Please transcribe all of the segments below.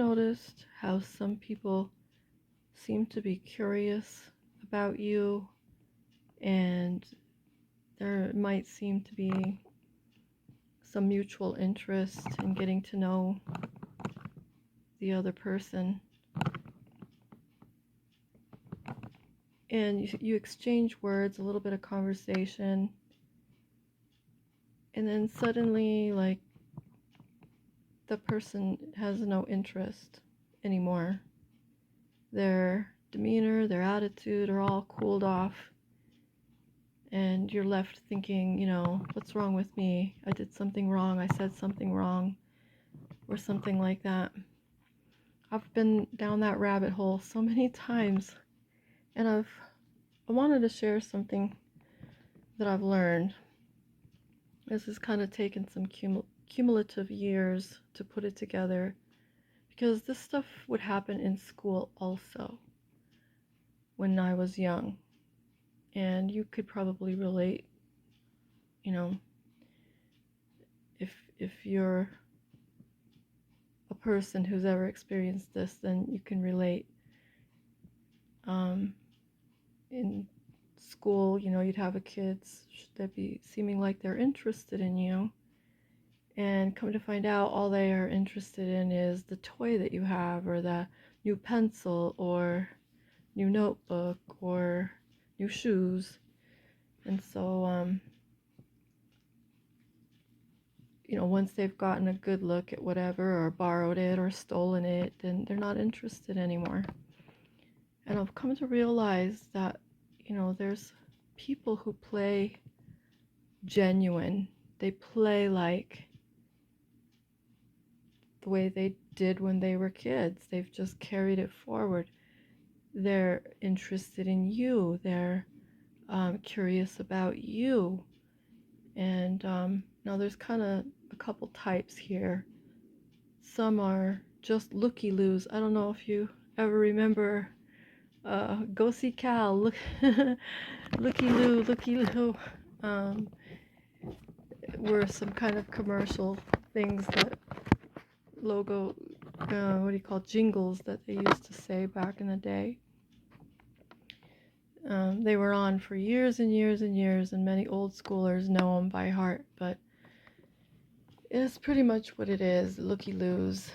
noticed how some people seem to be curious about you, and there might seem to be some mutual interest in getting to know the other person? And you exchange words, a little bit of conversation, and then suddenly, like, the person has no interest anymore. Their demeanor, their attitude are all cooled off, and you're left thinking, what's wrong with me? I did something wrong, I said something wrong, or something like that. I've been down that rabbit hole so many times, and I wanted to share something that I've learned. This has kind of taken some cumulative years to put it together, because this stuff would happen in school also when I was young, and you could probably relate. If you're a person who's ever experienced this, then you can relate. In school, you'd have a kids that be seeming like they're interested in you, and come to find out all they are interested in is the toy that you have, or the new pencil, or new notebook, or new shoes. And so once they've gotten a good look at whatever, or borrowed it, or stolen it, then they're not interested anymore. And I've come to realize that, there's people who play genuine. They play like the way they did when they were kids. They've just carried it forward. They're interested in you. They're curious about you. And now there's kind of a couple types here. Some are just looky-loos. I don't know if you ever remember Go See Cal, looky-loo, were some kind of commercial things that jingles that they used to say back in the day. They were on for years and years and years, and many old schoolers know them by heart, but it's pretty much what it is, looky-loos.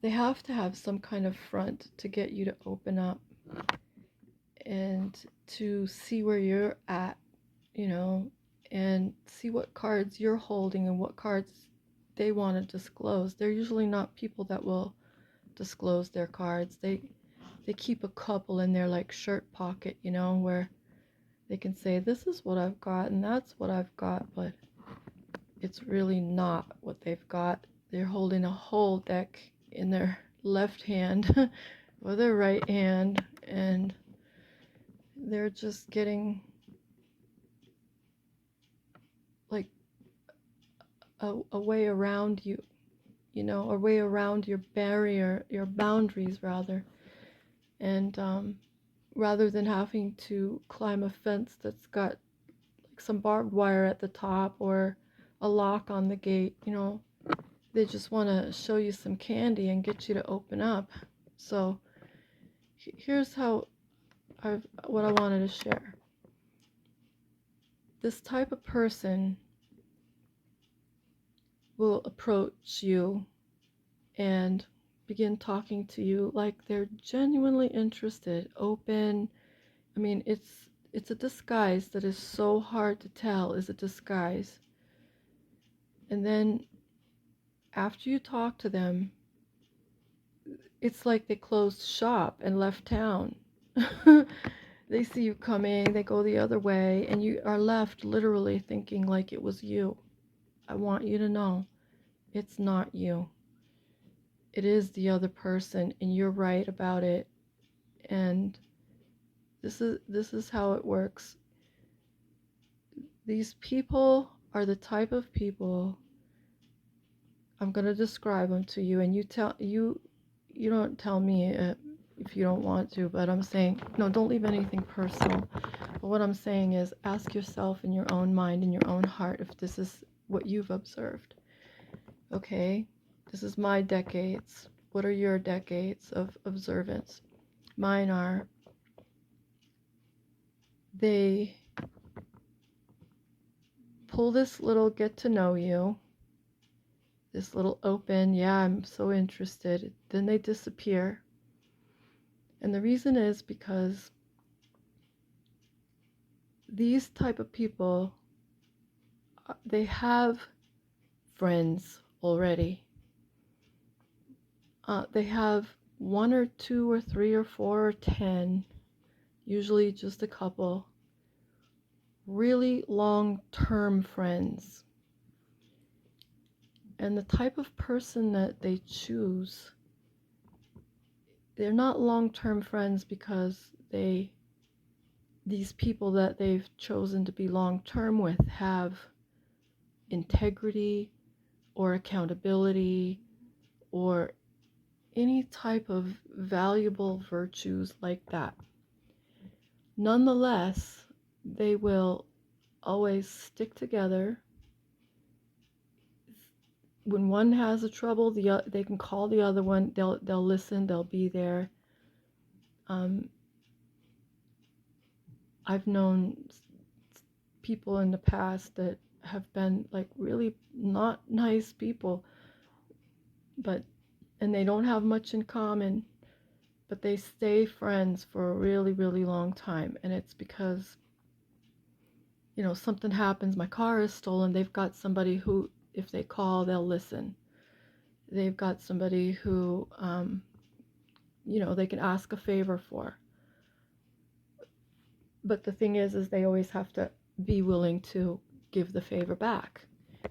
They have to have some kind of front to get you to open up and to see where you're at, and see what cards you're holding and what cards they want to disclose. They're usually not people that will disclose their cards. They keep a couple in their like shirt pocket, where they can say, this is what I've got and that's what I've got, but it's really not what they've got. They're holding a whole deck in their left hand or their right hand, and they're just getting like a way around you, a way around your barrier, your boundaries rather. And rather than having to climb a fence that's got like some barbed wire at the top or a lock on the gate, they just want to show you some candy and get you to open up. So here's what I wanted to share. This type of person will approach you and begin talking to you like they're genuinely interested, open. I mean, it's a disguise that is so hard to tell is a disguise. And then after you talk to them, it's like they closed shop and left town. They see you coming, they go the other way, and you are left literally thinking like it was you. I want you to know, it's not you. It is the other person, and you're right about it. And this is how it works. These people are the type of people, I'm going to describe them to you, and you don't tell me if you don't want to, but I'm saying, no, don't leave anything personal. But what I'm saying is, ask yourself in your own mind, in your own heart, if this is what you've observed. Okay? This is my decades. What are your decades of observance? Mine are, they pull this little get to know you, this little open, yeah, I'm so interested. Then they disappear. And the reason is because these type of people, they have friends already. They have one or two or three or four or 10, usually just a couple, really long-term friends. And the type of person that they choose, they're not long-term friends because these people that they've chosen to be long-term with have integrity or accountability or any type of valuable virtues like that. Nonetheless, they will always stick together. When one has a trouble, they can call the other one. They'll listen. They'll be there. I've known people in the past that have been like really not nice people, and they don't have much in common, but they stay friends for a really, really long time. And it's because, something happens, my car is stolen, they've got somebody who, if they call, they'll listen. They've got somebody who, they can ask a favor for. But the thing is they always have to be willing to give the favor back.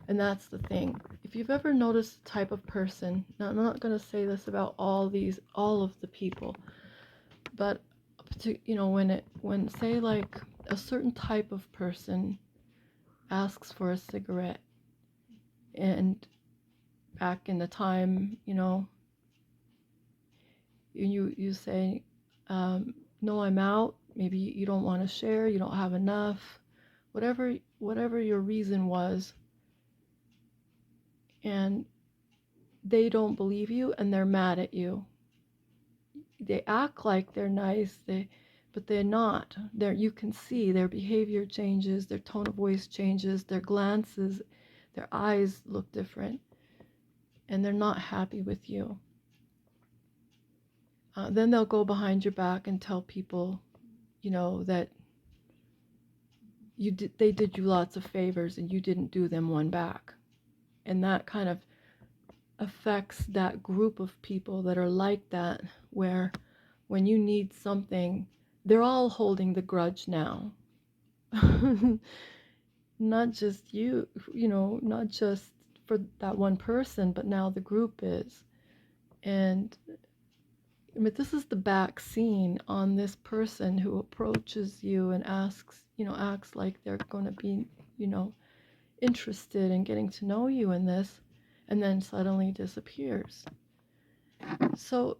And that's the thing. If you've ever noticed the type of person, now I'm not going to say this about all of the people, but when say like a certain type of person asks for a cigarette, and back in the time, you say, no, I'm out. Maybe you don't want to share, you don't have enough, whatever your reason was, and they don't believe you and they're mad at you. They act like they're nice, but they're not. You can see their behavior changes, their tone of voice changes, their glances, their eyes look different, and they're not happy with you. Then they'll go behind your back and tell people, that they did you lots of favors and you didn't do them one back. And that kind of affects that group of people that are like that, where when you need something, they're all holding the grudge now. Not just you, not just for that one person, but now the group is. And this is the back scene on this person who approaches you and acts like they're going to be, interested in getting to know you in this, and then suddenly disappears. So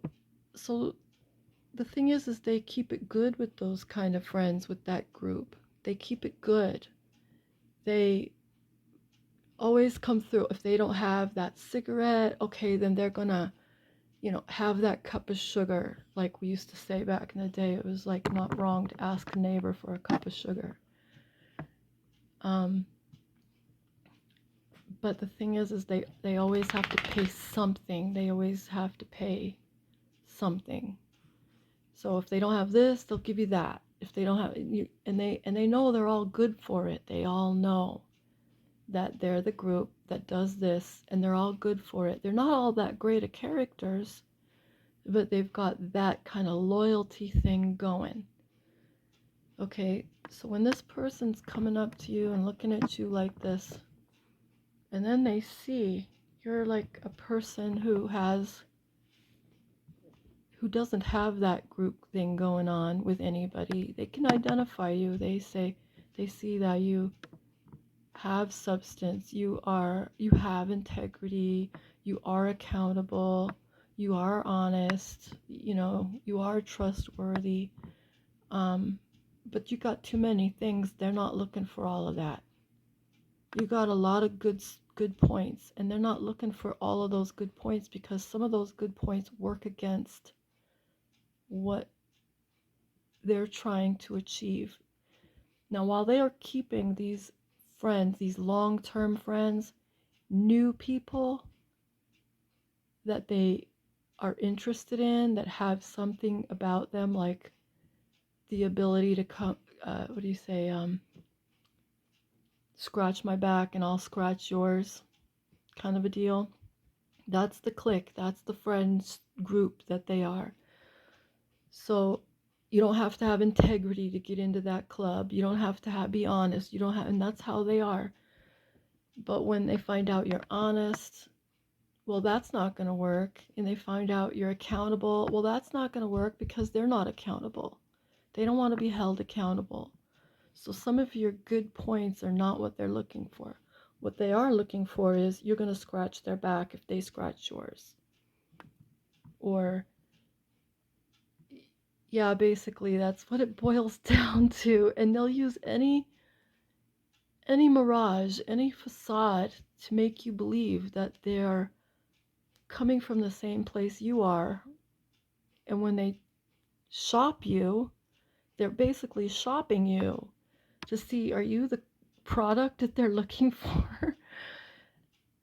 the thing is they keep it good with those kind of friends, with that group. They keep it good. They always come through. If they don't have that cigarette, okay, then they're gonna have that cup of sugar. Like we used to say back in the day, it was like not wrong to ask a neighbor for a cup of sugar. But the thing is they always have to pay something. They always have to pay something. So if they don't have this, they'll give you that. If they don't have and they know they're all good for it. They all know that they're the group that does this, and they're all good for it. They're not all that great of characters, but they've got that kind of loyalty thing going. Okay, so when this person's coming up to you and looking at you like this, and then they see you're like a person who doesn't have that group thing going on with anybody, they can identify you. They see that you have substance, you have integrity, you are accountable, you are honest, you are trustworthy, but you got too many things. They're not looking for all of that. You got a lot of good points, and they're not looking for all of those good points because some of those good points work against what they're trying to achieve. Now, while they are keeping these friends, these long-term friends, new people that they are interested in, that have something about them, like the ability to come, what do you say, scratch my back and I'll scratch yours, kind of a deal. That's the clique, that's the friends group that they are. So you don't have to have integrity to get into that club. You don't have to be honest. You don't have, and that's how they are. But when they find out you're honest, well, that's not going to work. And they find out you're accountable, well, that's not going to work because they're not accountable. They don't want to be held accountable. So some of your good points are not what they're looking for. What they are looking for is you're going to scratch their back if they scratch yours. Or, yeah, basically that's what it boils down to. And they'll use any mirage, any facade to make you believe that they're coming from the same place you are. And when they shop you, they're basically shopping you to see, are you the product that they're looking for?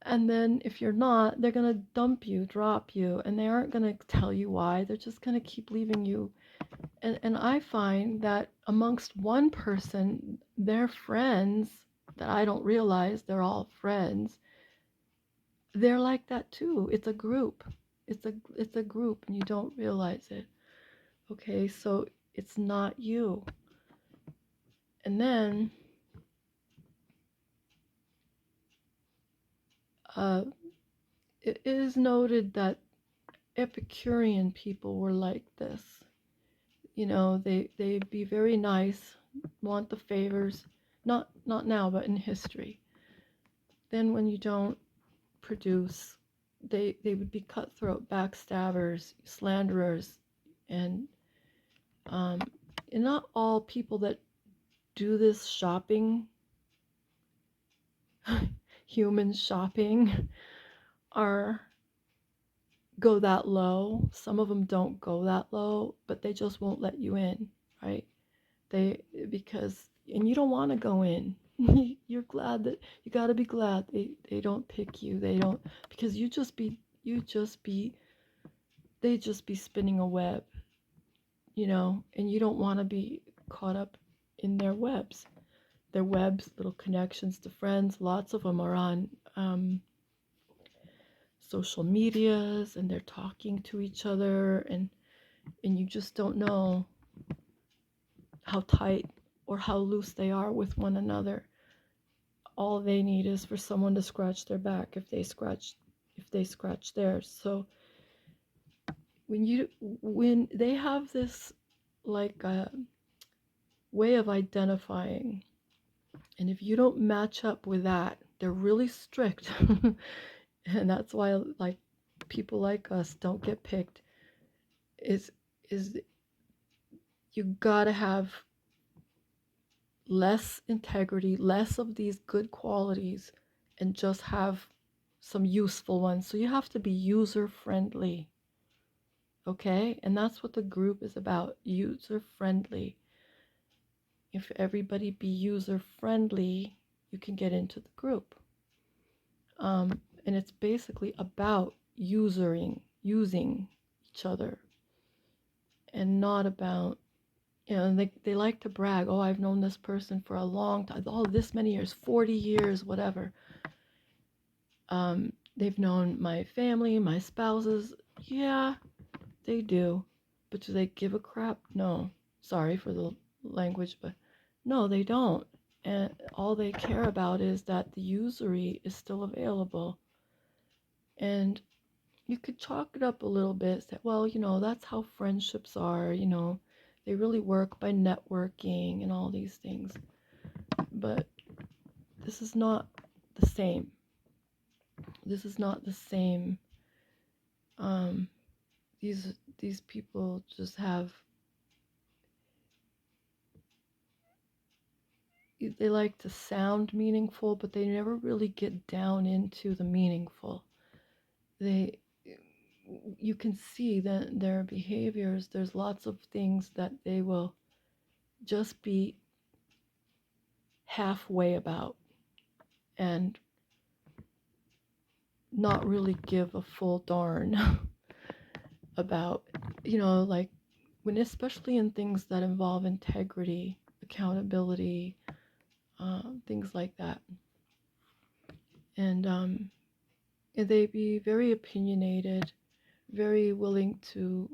And then if you're not, they're going to dump you, drop you, and they aren't going to tell you why. They're just going to keep leaving you. And I find that amongst one person, their friends, that I don't realize they're all friends, they're like that too. It's a group. It's a group, and you don't realize it. Okay, so it's not you. And then it is noted that Epicurean people were like this. You know, they'd be very nice, want the favors, not now, but in history. Then when you don't produce, they would be cutthroat, backstabbers, slanderers, and not all people that do this shopping, human shopping, are go that low. Some of them don't go that low, but they just won't let you in, right? Because and you don't want to go in. You're glad that you got to be glad they don't pick you. They don't, because they just be spinning a web, and you don't want to be caught up in their webs. Their webs, little connections to friends. Lots of them are on social medias, and they're talking to each other, and you just don't know how tight or how loose they are with one another. All they need is for someone to scratch their back if they scratch theirs. So when they have this like a way of identifying, and if you don't match up with that, they're really strict. And that's why like people like us don't get picked, is you gotta have less integrity, less of these good qualities, and just have some useful ones. So you have to be user friendly. Okay? And that's what the group is about, user friendly. If everybody be user friendly, you can get into the group. And it's basically about using each other, and not about, and they like to brag, oh, I've known this person for a long time, oh, this many years, 40 years, whatever. They've known my family, my spouses. Yeah, they do. But do they give a crap? No. Sorry for the language, but no, they don't. And all they care about is that the usury is still available. And you could chalk it up a little bit, say, well, that's how friendships are, they really work by networking and all these things. But this is not the same. This is not the same. These people just have they like to sound meaningful, but they never really get down into the meaningful. They, you can see that their behaviors, there's lots of things that they will just be halfway about and not really give a full darn about, like when, especially in things that involve integrity, accountability, things like that. And they be very opinionated, very willing to,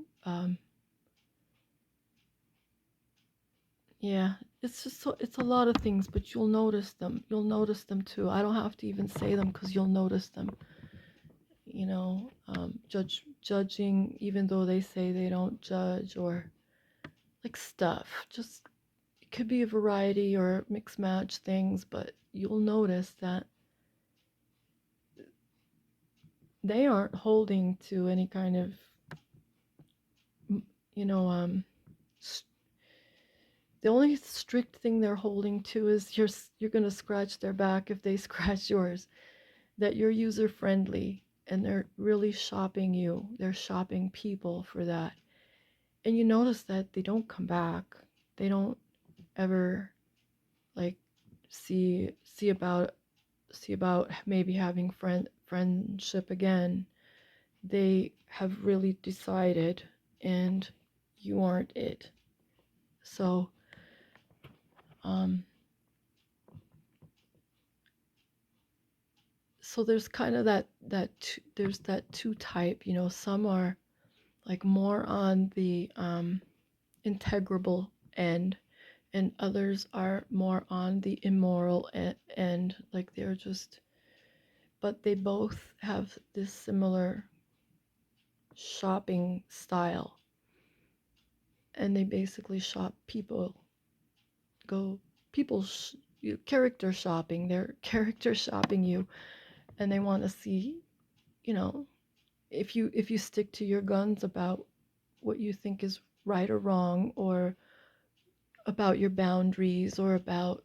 yeah, it's just so, it's a lot of things, but you'll notice them. You'll notice them too. I don't have to even say them because you'll notice them. Judging, even though they say they don't judge, or like stuff. Just it could be a variety or mix match things, but you'll notice that they aren't holding to any kind of, you know, the only strict thing they're holding to is you're going to scratch their back if they scratch yours, that you're user friendly, and they're really shopping you. They're shopping people for that. And you notice that they don't come back. They don't ever like see about maybe having friendship again. They have really decided, and you aren't it. So so there's kind of there's that two type. Some are like more on the integrable end, and others are more on the immoral end. Like they're just, but they both have this similar shopping style, and they basically shop people. Go people character shopping. They're character shopping you, and they want to see, you know, if you stick to your guns about what you think is right or wrong, or about your boundaries, or about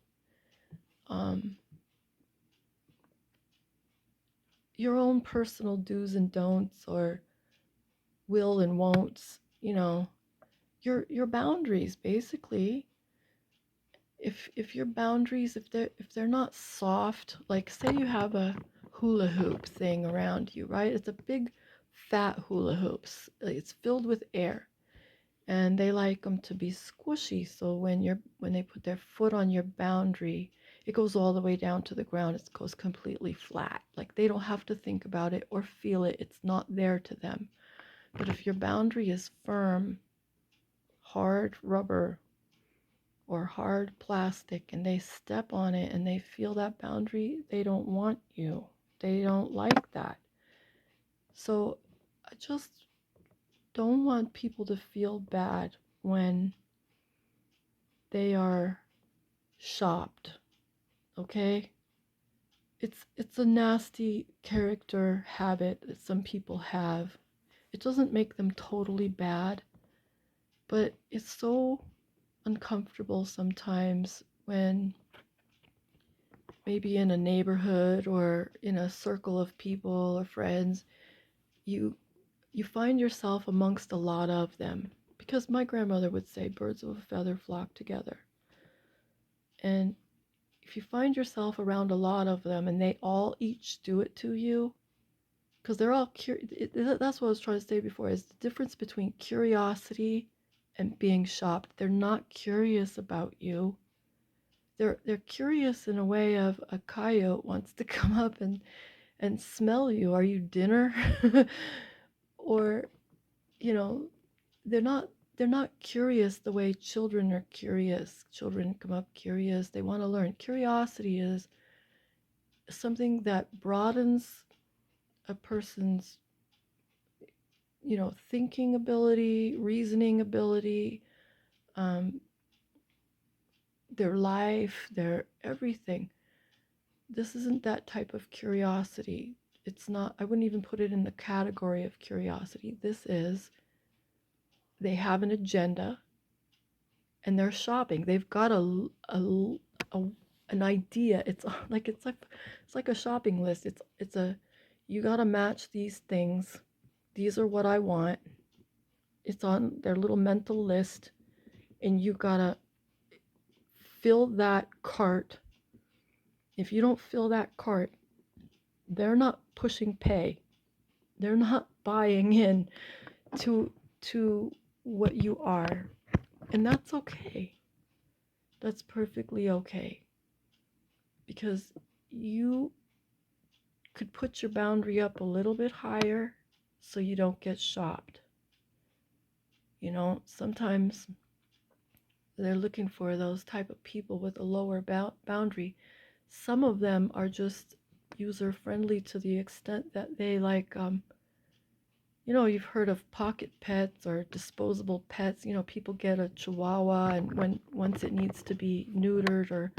your own personal do's and don'ts, or will and won'ts, your boundaries basically. If your boundaries, if they're not soft, like say you have a hula hoop thing around you, right? It's a big fat hula hoops. It's filled with air, and they like them to be squishy, so when they put their foot on your boundary, it goes all the way down to the ground. It goes completely flat. Like they don't have to think about it or feel it. It's not there to them. But if your boundary is firm, hard rubber or hard plastic, and they step on it and they feel that boundary, they don't want you. They don't like that. So I just don't want people to feel bad when they are shopped, okay? It's a nasty character habit that some people have. It doesn't make them totally bad, but it's so uncomfortable sometimes when maybe in a neighborhood or in a circle of people or friends, you you find yourself amongst a lot of them, because my grandmother would say birds of a feather flock together. And if you find yourself around a lot of them and they all each do it to you, because they're all that's what I was trying to say before, is the difference between curiosity and being shopped. They're not curious about you. They're curious in a way of a coyote wants to come up and smell you. Are you dinner? Or, you know, they're not they're not curious the way children are curious. Children come up curious. They want to learn. Curiosity is something that broadens a person's, thinking ability, reasoning ability, um, their life, their everything. This isn't that type of curiosity. It's not, I wouldn't even put it in the category of curiosity. This is, they have an agenda and they're shopping. They've got a an idea. It's like a shopping list. It's a you got to match these things. These are what I want. It's on their little mental list, and you got to fill that cart. If you don't fill that cart, they're not pushing pay. They're not buying in to to what you are. And that's okay. That's perfectly okay. Because you could put your boundary up a little bit higher so you don't get shopped. Sometimes they're looking for those type of people with a lower boundary. Some of them are just user friendly to the extent that they like you've heard of pocket pets or disposable pets. People get a chihuahua, and once it needs to be neutered or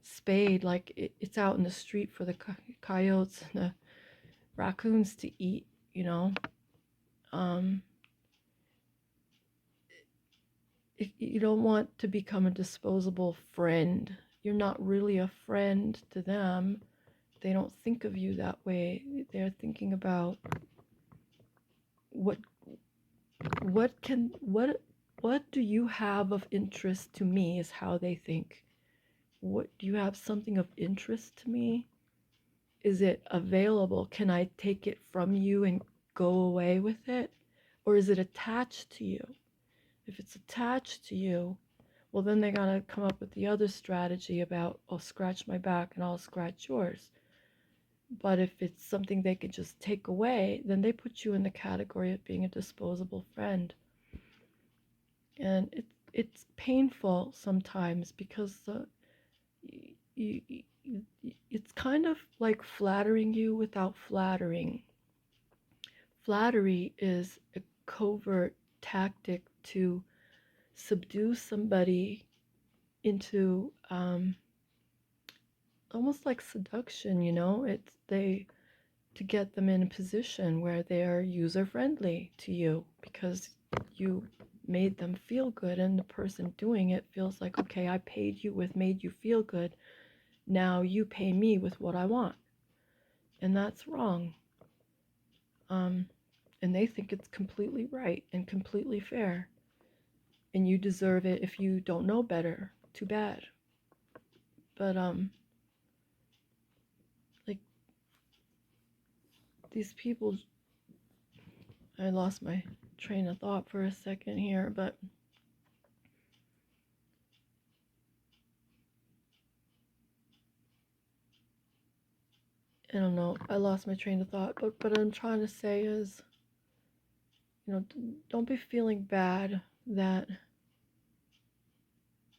spayed, like it's out in the street for the coyotes and the raccoons to eat. you know um you don't want to become a disposable friend. You're not really a friend to them. They don't think of you that way. They're thinking about what what do you have of interest to me, is how they think. What do you have something of interest to me? Is it available? Can I take it from you and go away with it? Or is it attached to you? If it's attached to you, well, then they gotta come up with the other strategy about, I'll scratch my back and I'll scratch yours. But if it's something they could just take away, then they put you in the category of being a disposable friend. And it's painful sometimes because you, it's kind of like flattering you without flattering. Flattery is a covert tactic to subdue somebody into almost like seduction. It's they to get them in a position where they are user friendly to you because you made them feel good, and the person doing it feels like, okay, I paid you with made you feel good, now you pay me with what I want. And that's wrong. And they think it's completely right and completely fair, and you deserve it. If you don't know better, too bad. But like, these people, I lost my train of thought for a second here, but I don't know. I lost my train of thought. But what I'm trying to say is, don't be feeling bad that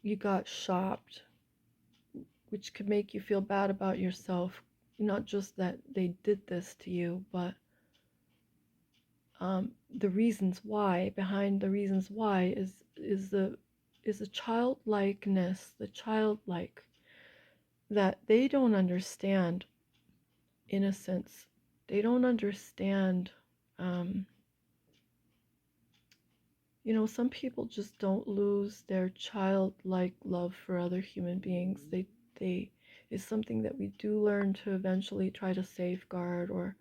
you got shopped, which could make you feel bad about yourself. Not just that they did this to you, but the reasons why, behind the reasons why, is the childlikeness, the childlike, that they don't understand innocence. They don't understand. Um, some people just don't lose their childlike love for other human beings. They is something that we do learn to eventually try to safeguard, or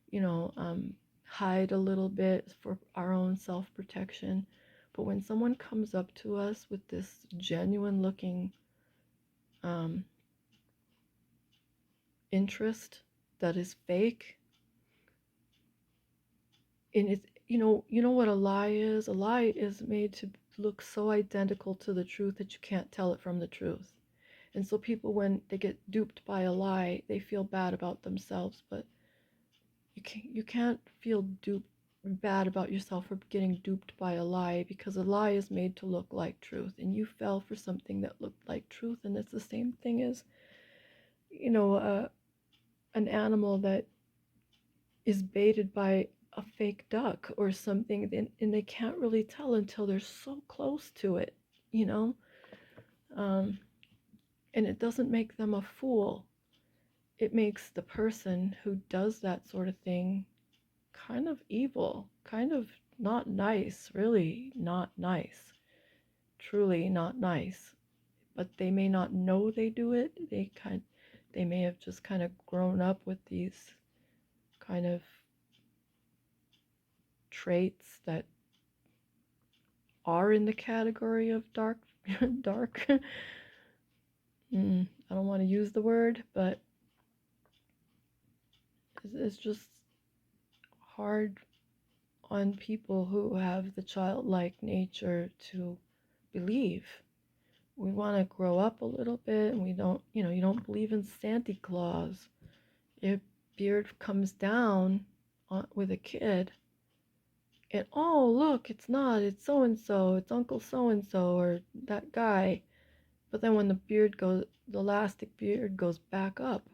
you know, um, hide a little bit for our own self-protection. But when someone comes up to us with this genuine looking um, interest that is fake, and it's you know what a lie is? A lie is made to look so identical to the truth that you can't tell it from the truth. And so people, when they get duped by a lie, they feel bad about themselves. But you can't feel bad about yourself for getting duped by a lie, because a lie is made to look like truth, and you fell for something that looked like truth. And it's the same thing as you know uh, an animal that is baited by a fake duck or something, and they can't really tell until they're so close to it, you know um, and it doesn't make them a fool. It makes the person who does that sort of thing kind of evil, kind of not nice, really not nice, truly not nice. but they may not know they do it. They may have just kind of grown up with these kind of traits that are in the category of dark. dark. I don't want to use the word, but it's just hard on people who have the childlike nature to believe. We want to grow up a little bit, and we don't, you don't believe in Santa Claus. Your beard comes down with a kid, and oh, look, it's so and so, it's Uncle so and so, or that guy. But then when the elastic beard goes back up,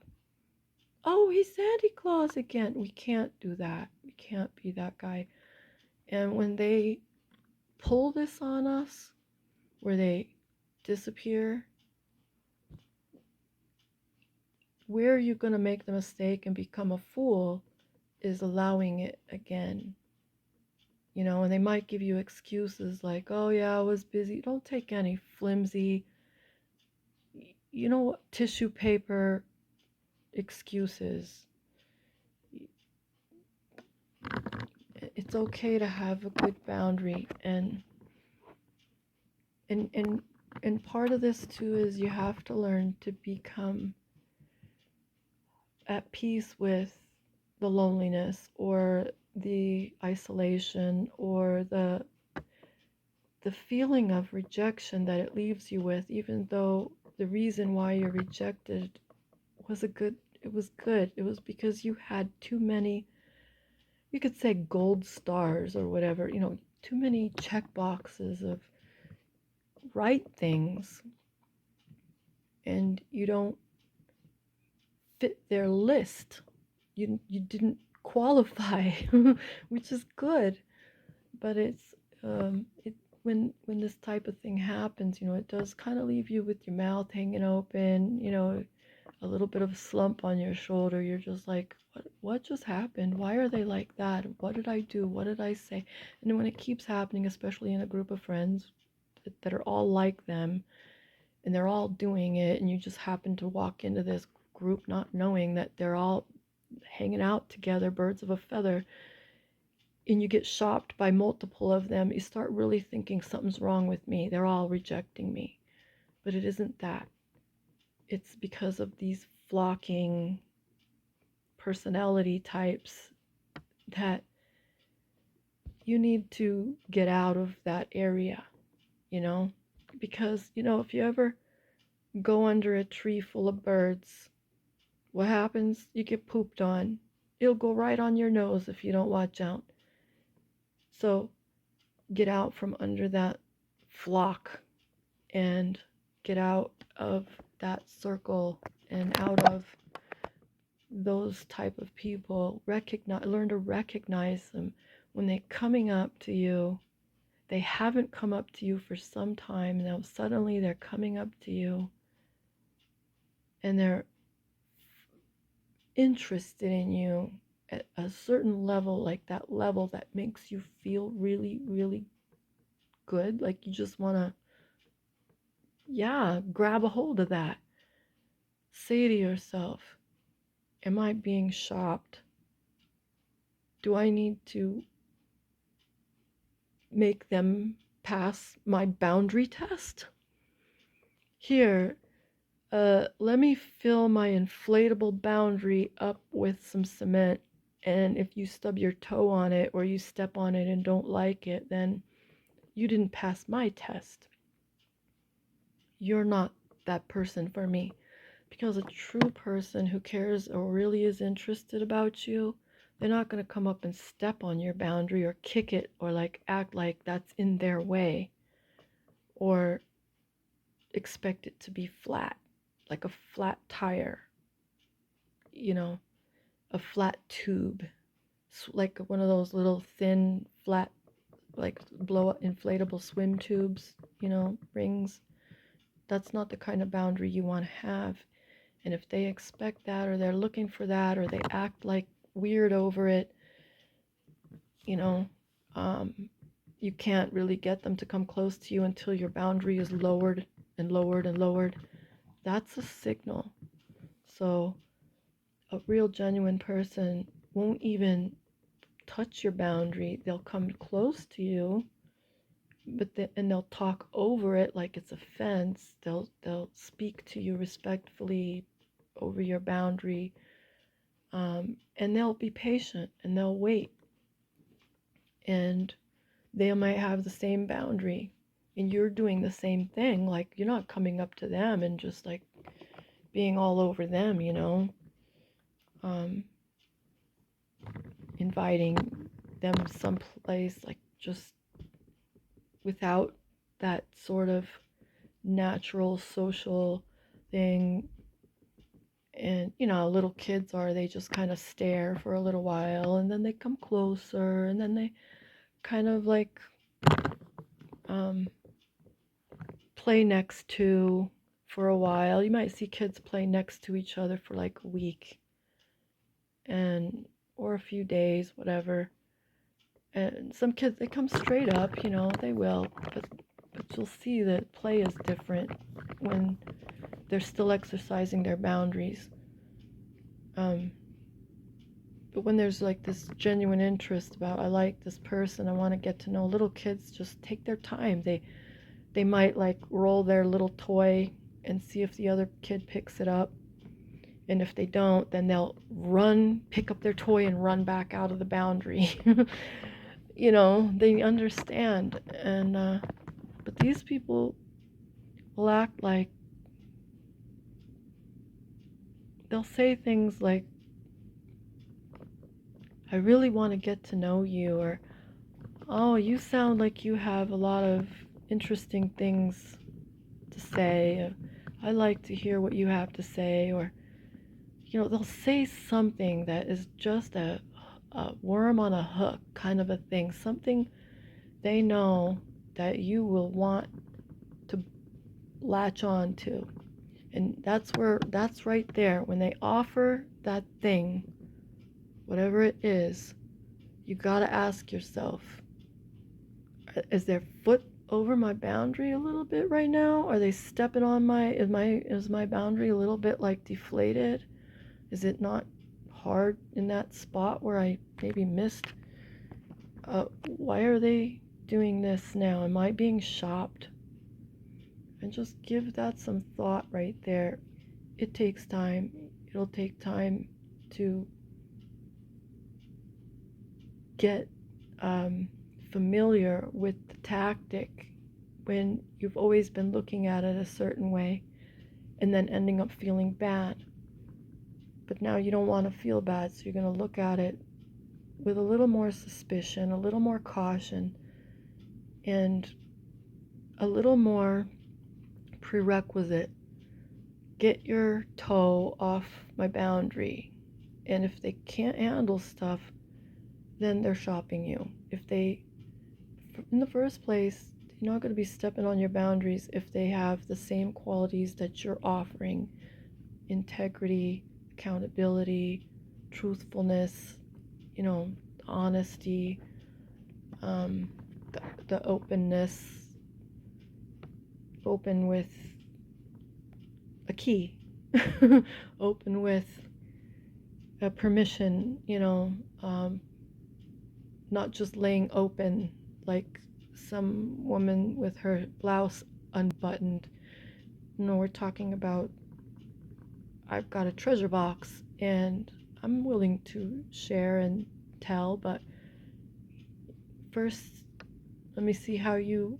oh, he's Santa Claus again. We can't do that. We can't be that guy. And when they pull this on us, where they disappear, where you're going to make the mistake and become a fool is allowing it again. And they might give you excuses like, oh yeah, I was busy. Don't take any flimsy, tissue paper excuses. It's okay to have a good boundary, and part of this too is you have to learn to become at peace with the loneliness or the isolation or the feeling of rejection that it leaves you with, even though the reason why you're rejected it was good. It was because you had too many, you could say gold stars or whatever, too many check boxes of right things, and you don't fit their list. You didn't qualify, which is good, but it's it when this type of thing happens, it does kind of leave you with your mouth hanging open, a little bit of a slump on your shoulder. You're just like, what just happened? Why are they like that? What did I do? What did I say? And then when it keeps happening, especially in a group of friends that are all like them, and they're all doing it, and you just happen to walk into this group not knowing that they're all hanging out together, birds of a feather, and you get shopped by multiple of them, you start really thinking something's wrong with me. They're all rejecting me. But it isn't that. It's because of these flocking personality types that you need to get out of that area, because, if you ever go under a tree full of birds, what happens? You get pooped on. It'll go right on your nose if you don't watch out. So get out from under that flock and get out of that circle and out of those type of people. Learn to recognize them when they're coming up to you. They haven't come up to you for some time. Now suddenly they're coming up to you, and they're interested in you at a certain level, like that level that makes you feel really, really good. Like you just want to, grab a hold of that. Say to yourself, am I being shopped? Do I need to make them pass my boundary test? Here, let me fill my inflatable boundary up with some cement, and if you stub your toe on it or you step on it and don't like it, then you didn't pass my test. You're not that person for me. Because a true person who cares or really is interested about you, they're not going to come up and step on your boundary or kick it or like act like that's in their way or expect it to be flat, like a flat tire, a flat tube, like one of those little thin, flat, like blow up inflatable swim tubes, rings. That's not the kind of boundary you want to have. And if they expect that, or they're looking for that, or they act like weird over it, you can't really get them to come close to you until your boundary is lowered and lowered, that's a signal. So a real genuine person won't even touch your boundary. They'll come close to you, and they'll talk over it like it's a fence. They'll speak to you respectfully over your boundary, and they'll be patient and they'll wait, and they might have the same boundary, and you're doing the same thing. Like, you're not coming up to them and just like being all over them, inviting them someplace, like, just without that sort of natural social thing. And little kids they just kind of stare for a little while, and then they come closer, and then they kind of like um, play next to for a while. You might see kids play next to each other for like a week and or a few days, whatever. And some kids, they come straight up, they will, but you'll see that play is different when they're still exercising their boundaries. But when there's like this genuine interest about, I like this person, I want to get to know, little kids just take their time. They might like roll their little toy and see if the other kid picks it up. And if they don't, then they'll run, pick up their toy and run back out of the boundary. They understand. And but these people will act like, they'll say things like, I really want to get to know you, or, oh, you sound like you have a lot of interesting things to say. I like to hear what you have to say. Or, they'll say something that is just a worm on a hook kind of a thing, something they know that you will want to latch on to. And that's right there. When they offer that thing, whatever it is, you got to ask yourself, is their foot over my boundary a little bit right now? Are they stepping on is my boundary a little bit like deflated? Is it not hard in that spot where I maybe missed? Why are they doing this now? Am I being shopped? And just give that some thought right there. It takes time. It'll take time to get familiar with the tactic when you've always been looking at it a certain way and then ending up feeling bad. But now you don't want to feel bad, so you're going to look at it with a little more suspicion, a little more caution, and a little more prerequisite. Get your toe off my boundary. And if they can't handle stuff, then they're shopping you. If they, in the first place, they're not going to be stepping on your boundaries if they have the same qualities that you're offering: integrity, accountability, truthfulness, honesty, the openness, open with a key, open with a permission, not just laying open like some woman with her blouse unbuttoned. We're talking about, I've got a treasure box and I'm willing to share and tell, but first let me see how you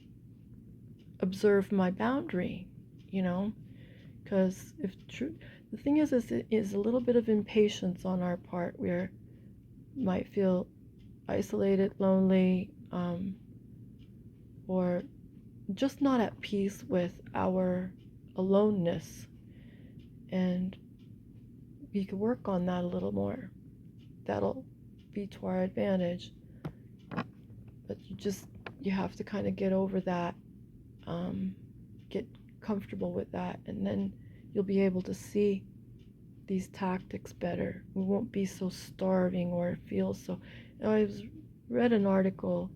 observe my boundary, because the thing is it is a little bit of impatience on our part. We might feel isolated, lonely, or just not at peace with our aloneness, and we could work on that a little more. That'll be to our advantage. But you have to kind of get over that, get comfortable with that, and then you'll be able to see these tactics better. We won't be so starving or feel so. I read an article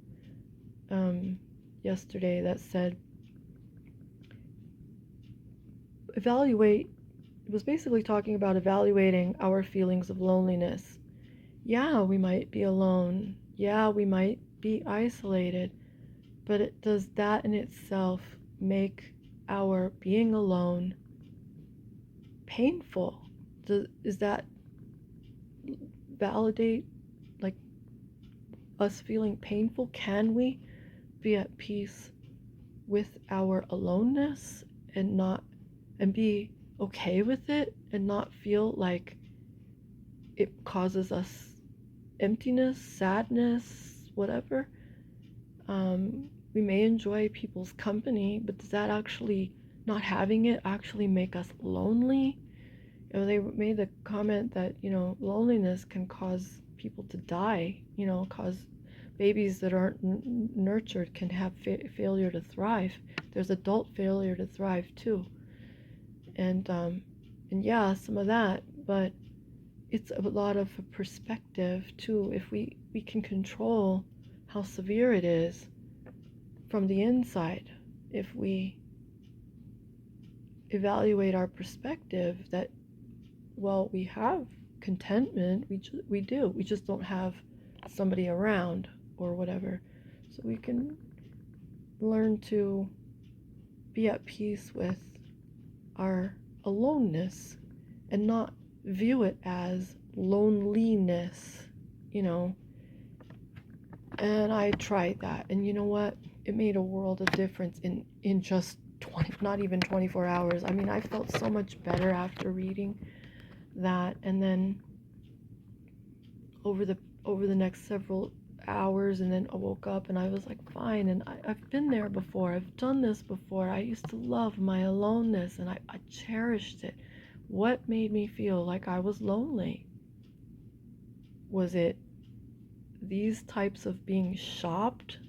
yesterday that said evaluate, it was basically talking about evaluating our feelings of loneliness. Yeah, we might be alone. Yeah, we might be isolated. But does that in itself make our being alone painful? Is that validate like us feeling painful? Can we be at peace with our aloneness and not and be okay with it and not feel like it causes us emptiness, sadness, whatever? We may enjoy people's company, but does that actually, not having it, actually make us lonely? They made the comment that, loneliness can cause people to die, cause babies that aren't nurtured can have failure to thrive. There's adult failure to thrive too. And yeah, some of that, but it's a lot of a perspective too. If we can control how severe it is from the inside, if we evaluate our perspective that, well, we have contentment, we do, we just don't have somebody around or whatever, so we can learn to be at peace with our aloneness and not view it as loneliness, you know. And I tried that, and you know what? It made a world of difference in just 20, not even 24 hours. I mean, I felt so much better after reading that. And then over the next several hours, and then I woke up and I was like, fine. And I've been there before. I've done this before. I used to love my aloneness, and I cherished it. What made me feel like I was lonely? Was it these types of being shopped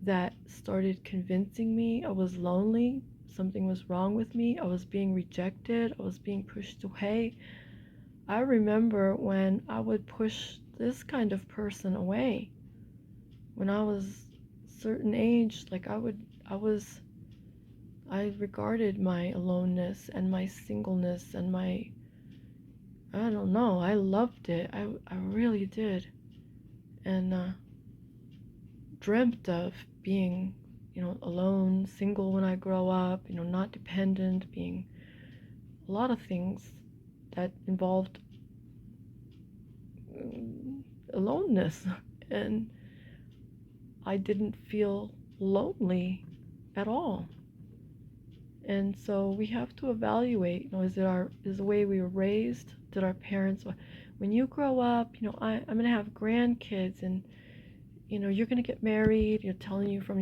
that started convincing me I was lonely? Something was wrong with me. I was being rejected. I was being pushed away. I remember when I would push this kind of person away. When I was a certain age, like I regarded my aloneness and my singleness and I don't know, I loved it. I really did. And dreamt of being, alone, single when I grow up, not dependent, being a lot of things that involved aloneness. And I didn't feel lonely at all. And so we have to evaluate, is the way we were raised? Did our parents, when you grow up, I'm going to have grandkids, and you're going to get married. You're telling you from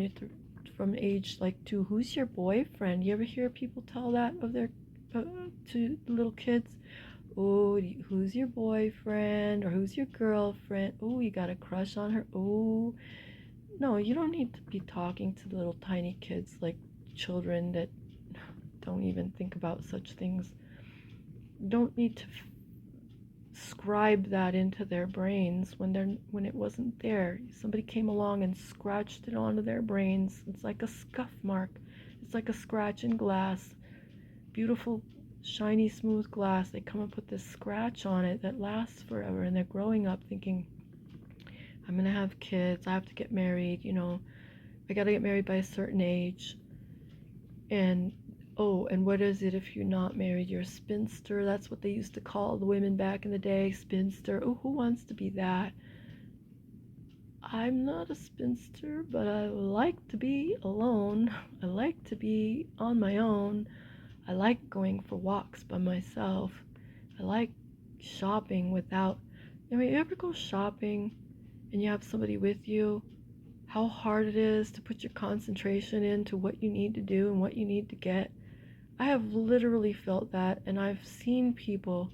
age like 2, who's your boyfriend? You ever hear people tell that of their to little kids? Oh, who's your boyfriend, or who's your girlfriend? Oh, you got a crush on her? Oh, no, you don't need to be talking to little tiny kids like children that don't even think about such things. You don't need to scribe that into their brains when it wasn't there. Somebody came along and scratched it onto their brains. It's like a scuff mark. It's like a scratch in glass. Beautiful, shiny, smooth glass. They come up with this scratch on it that lasts forever, and they're growing up thinking, I'm gonna have kids, I have to get married, I gotta get married by a certain age. And oh, and what is it if you're not married? You're a spinster. That's what they used to call the women back in the day, spinster. Oh, who wants to be that? I'm not a spinster, but I like to be alone. I like to be on my own. I like going for walks by myself. I like shopping without. I mean, you ever go shopping and you have somebody with you? How hard it is to put your concentration into what you need to do and what you need to get. I have literally felt that, and I've seen people,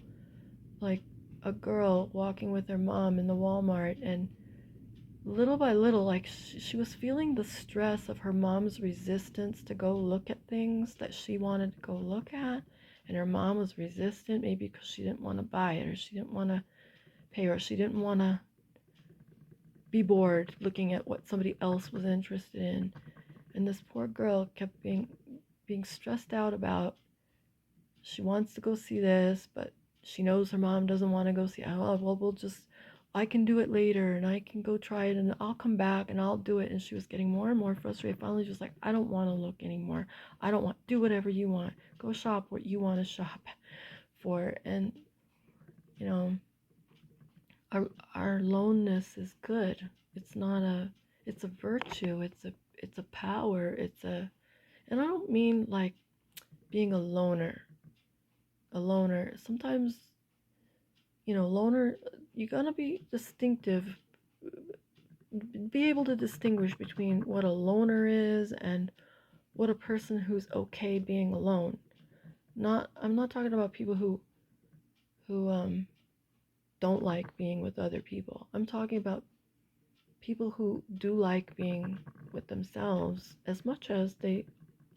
like a girl walking with her mom in the Walmart, and little by little, like she was feeling the stress of her mom's resistance to go look at things that she wanted to go look at, and her mom was resistant, maybe because she didn't want to buy it, or she didn't want to pay, or she didn't want to be bored looking at what somebody else was interested in. And this poor girl kept being being stressed out about she wants to go see this, but she knows her mom doesn't want to go see it. Oh, well, I can do it later and I can go try it and I'll come back and I'll do it. And she was getting more and more frustrated. Finally, she was like, I don't want to look anymore. I don't want, do whatever you want. Go shop what you want to shop for. And, you know, our aloneness is good. It's not it's a virtue. It's a power. And I don't mean like being a loner. Sometimes, loner, you gotta be distinctive, be able to distinguish between what a loner is and what a person who's okay being alone. I'm not talking about people who don't like being with other people. I'm talking about people who do like being with themselves as much as they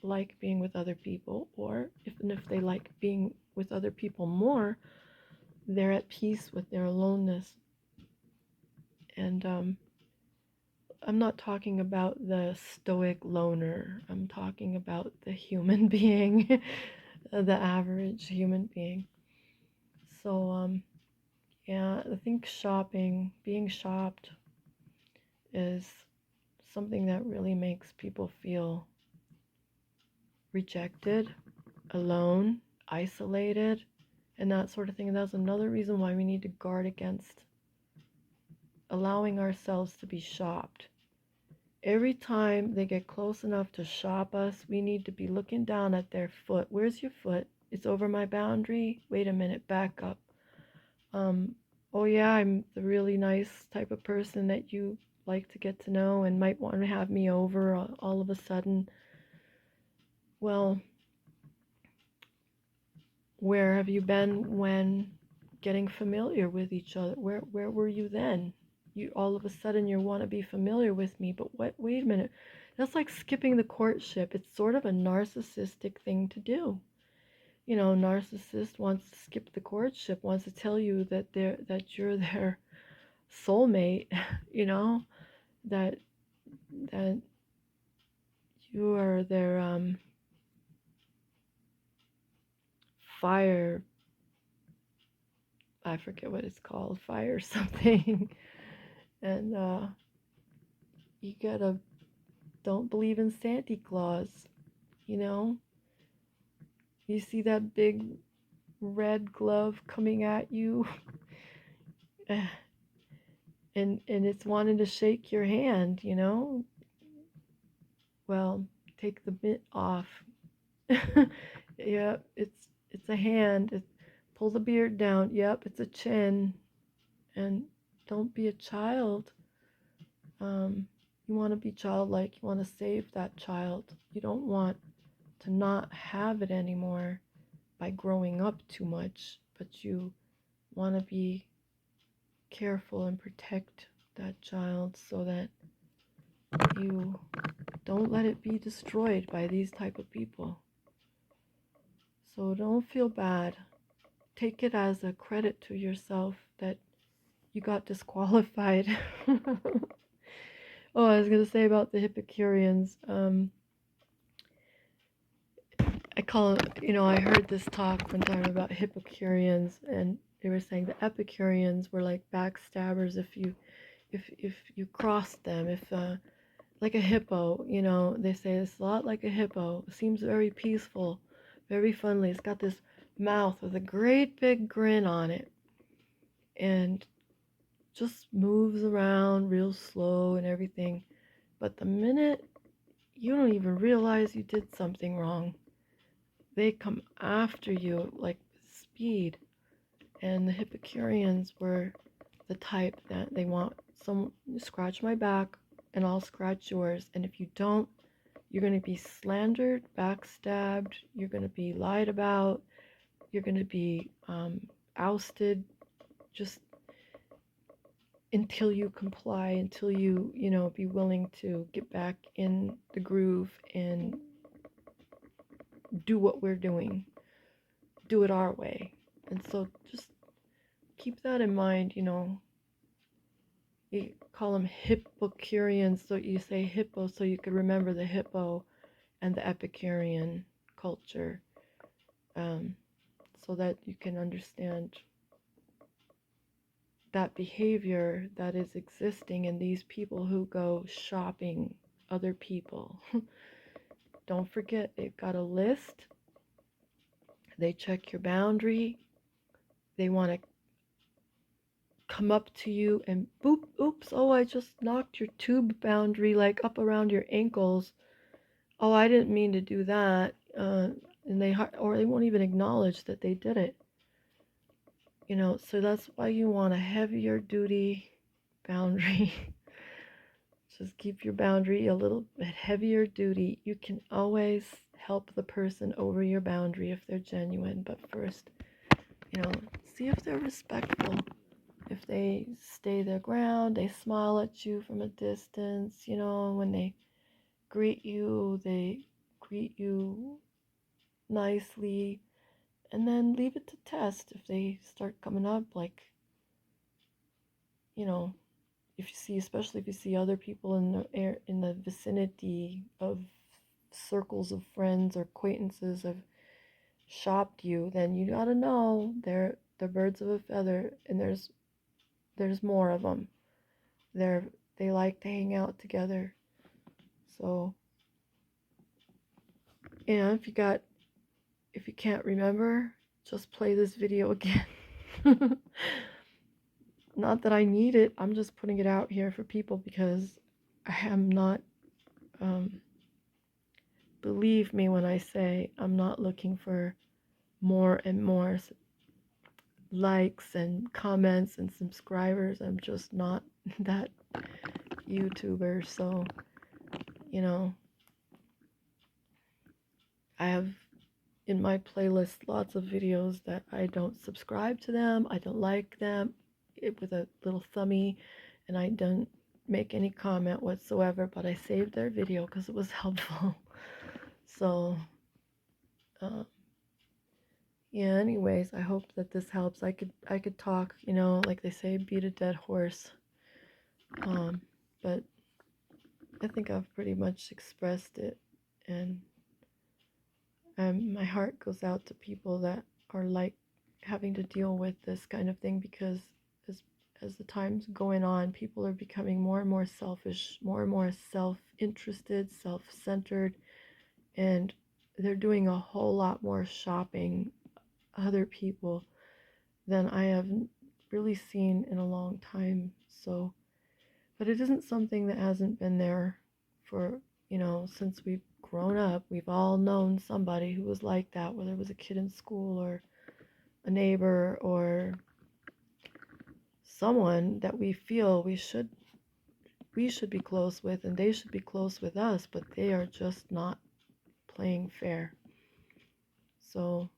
like being with other people, or if they like being with other people more, they're at peace with their aloneness. And I'm not talking about the stoic loner. I'm talking about the human being, the average human being. So, yeah, I think being shopped, is something that really makes people feel rejected, alone, isolated, and that sort of thing. And that's another reason why we need to guard against allowing ourselves to be shopped. Every time they get close enough to shop us, we need to be looking down at their foot. Where's your foot? It's over my boundary. Wait a minute, back up. Oh yeah, I'm the really nice type of person that you like to get to know and might want to have me over all of a sudden. Well, where have you been when getting familiar with each other? Where were you then? You all of a sudden you want to be familiar with me, but wait a minute. That's like skipping the courtship. It's sort of a narcissistic thing to do. Narcissist wants to skip the courtship, wants to tell you that you're their soulmate, that that you are their fire, I forget what it's called, fire something. And you gotta don't believe in Santa Claus, you know? You see that big red glove coming at you and it's wanting to shake your hand, Well, take the mitt off. Yep, it's a hand. Pull the beard down. Yep, it's a chin. And don't be a child. You want to be childlike. You want to save that child. You don't want to not have it anymore by growing up too much, but you want to be careful and protect that child so that you don't let it be destroyed by these type of people. So don't feel bad. Take it as a credit to yourself that you got disqualified. Oh, I was going to say about the Epicureans. I call it, I heard this talk one time about Epicureans, and they were saying the Epicureans were like backstabbers if you crossed them, if like a hippo, they say it's a lot like a hippo. It seems very peaceful, very friendly. It's got this mouth with a great big grin on it, and just moves around real slow and everything. But the minute you don't even realize you did something wrong, they come after you like speed. And the Epicureans were the type that they want someone scratch my back and I'll scratch yours. And if you don't, you're going to be slandered, backstabbed, you're going to be lied about, you're going to be ousted, just until you comply, until you, be willing to get back in the groove and do what we're doing, do it our way. And so just keep that in mind, You call them Hippocureans, so you say hippo so you could remember the hippo and the Epicurean. culture, so that you can understand that behavior that is existing in these people who go shopping other people. Don't forget, they've got a list. They check your boundary. They want to come up to you and boop, oops, oh, I just knocked your tube boundary like up around your ankles. Oh, I didn't mean to do that. And they won't even acknowledge that they did it. So that's why you want a heavier duty boundary. Just keep your boundary a little bit heavier duty. You can always help the person over your boundary if they're genuine. But first, see if they're respectful. If they stay their ground, they smile at you from a distance, when they greet you, they greet you nicely, and then leave it to test. If they start coming up, like, if you see, especially if you see other people in the vicinity of circles of friends or acquaintances have shopped you, then you gotta know they're birds of a feather, and there's more of them. They like to hang out together. So, if you can't remember, just play this video again. Not that I need it, I'm just putting it out here for people because I am not, believe me when I say I'm not looking for more and more likes and comments and subscribers. I'm just not that YouTuber. So, I have in my playlist lots of videos that I don't subscribe to them, I don't like them, with a little thumbie, and I don't make any comment whatsoever, but I saved their video because it was helpful. So, yeah, anyways, I hope that this helps. I could talk, like they say, beat a dead horse. But I think I've pretty much expressed it, and my heart goes out to people that are like having to deal with this kind of thing, because as the time's going on, people are becoming more and more selfish, more and more self-interested, self-centered, and they're doing a whole lot more shopping other people than I have really seen in a long time. So, but it isn't something that hasn't been there for, since we've grown up. We've all known somebody who was like that, whether it was a kid in school or a neighbor or someone that we feel we should be close with, and they should be close with us, but they are just not playing fair. So,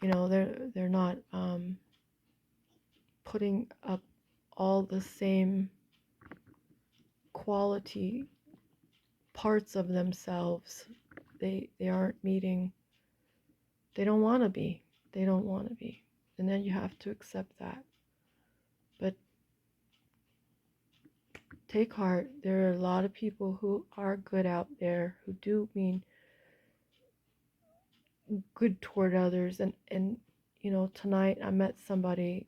they're not putting up all the same quality parts of themselves. They aren't meeting. They don't want to be. They don't want to be. And then you have to accept that. But take heart. There are a lot of people who are good out there, who do mean good toward others. And tonight I met somebody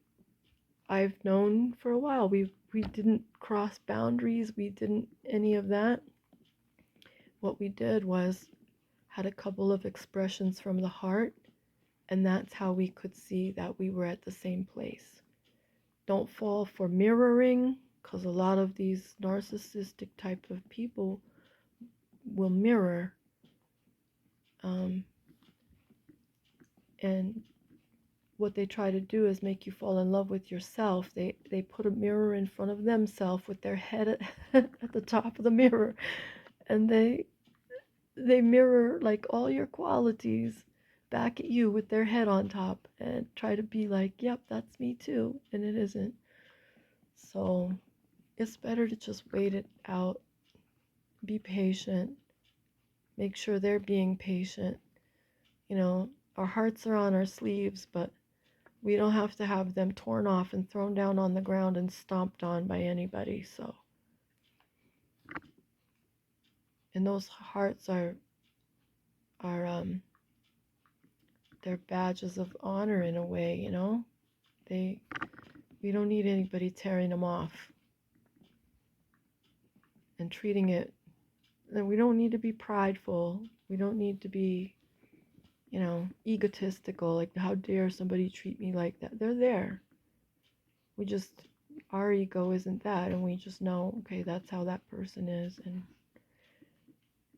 I've known for a while. We didn't cross boundaries. We didn't any of that. What we did was had a couple of expressions from the heart, and that's how we could see that we were at the same place. Don't fall for mirroring, because a lot of these narcissistic type of people will mirror, and what they try to do is make you fall in love with yourself. They put a mirror in front of themselves with their head at the top of the mirror, and they mirror like all your qualities back at you with their head on top, and try to be like, yep, that's me too, and it isn't. So it's better to just wait it out, be patient, make sure they're being patient. Our hearts are on our sleeves, but we don't have to have them torn off and thrown down on the ground and stomped on by anybody. So, and those hearts are they're badges of honor in a way, you know? We don't need anybody tearing them off and treating it. And we don't need to be prideful. We don't need to be, egotistical. Like, how dare somebody treat me like that? They're there. Our ego isn't that, and we just know, okay, that's how that person is, and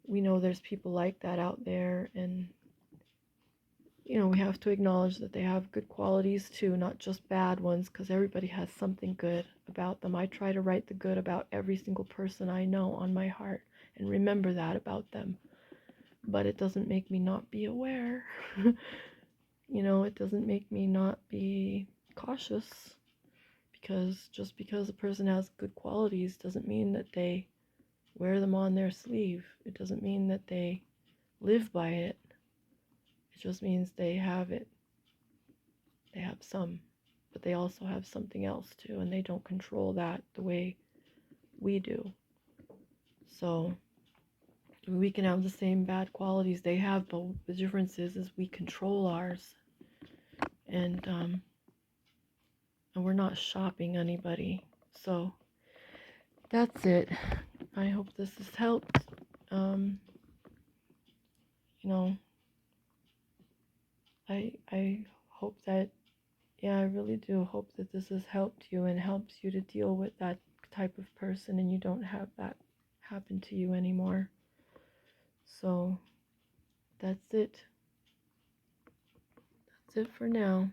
we know there's people like that out there, and we have to acknowledge that they have good qualities too, not just bad ones, because everybody has something good about them. I try to write the good about every single person I know on my heart and remember that about them, but it doesn't make me not be aware. It doesn't make me not be cautious, because just because a person has good qualities doesn't mean that they wear them on their sleeve. It doesn't mean that they live by it. It just means they have it. They have some, but they also have something else too, and they don't control that the way we do. So we can have the same bad qualities they have, but the difference is we control ours, and we're not shopping anybody. So that's it. I hope this has helped. You know, I hope that, yeah, I really do hope that this has helped you and helps you to deal with that type of person, and you don't have that happen to you anymore. So that's it. That's it for now.